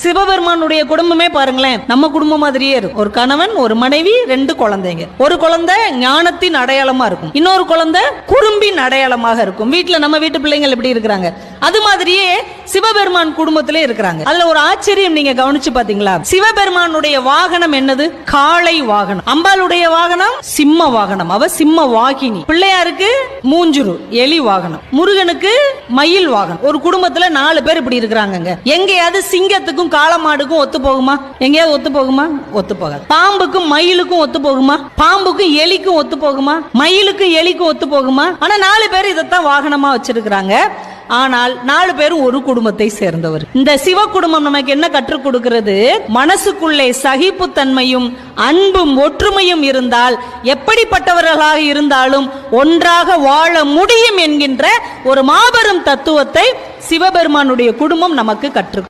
சிவபெருமானுடைய குடும்பமே பாருங்களேன், நம்ம குடும்பம் மாதிரியே இருக்கும். ஒரு கணவன், ஒரு மனைவி, 2 குழந்தைங்க. ஒரு குழந்தை ஞானத்தின் அடையாளமா இருக்கும், இன்னொரு குழந்தை குறும்பின் அடையாளமாக இருக்கும். வீட்டுல நம்ம வீட்டு பிள்ளைங்கள் எப்படி இருக்கிறாங்க, அது மாதிரியே சிவபெருமான் குடும்பத்திலே இருக்கிறாங்க. அதுல ஒரு ஆச்சரியம் நீங்க கவனிச்சு பாத்தீங்களா? சிவபெருமானுடைய வாகனம் என்னது? காளை வாகனம். அம்பாளுடைய வாகனம் சிம்ம வாகனம், அவ சிம்ம வாகினி. பிள்ளையாருக்கு மூஞ்சுரு எலி வாகனம், முருகனுக்கு மயில் வாகனம். ஒரு குடும்பத்துல 4 பேர் இப்படி இருக்கிறாங்க. எங்கேயாவது சிங்கத்துக்கும் காளமாடுக்கும் ஒத்து போகுமா? எங்கேயாவது ஒத்து போகுமா? ஒத்து போகாது. பாம்புக்கும் மயிலுக்கும் ஒத்து போகுமா? பாம்புக்கும் எலிக்கும் ஒத்து போகுமா? மயிலுக்கும் எலிக்கும் ஒத்து போகுமா? ஆனா 4 பேர் இதைத்தான் வாகனமா வச்சிருக்கிறாங்க. ஆனால் 4 பேரும் ஒரு குடும்பத்தை சேர்ந்தவர். இந்த சிவ குடும்பம் நமக்கு என்ன கற்றுக் கொடுக்கிறது? மனசுக்குள்ளே சகிப்புத்தன்மையும் அன்பும் ஒற்றுமையும் இருந்தால் எப்படிப்பட்டவர்களாக இருந்தாலும் ஒன்றாக வாழ முடியும் என்கின்ற ஒரு மாபெரும் தத்துவத்தை சிவபெருமானுடைய குடும்பம் நமக்கு கற்று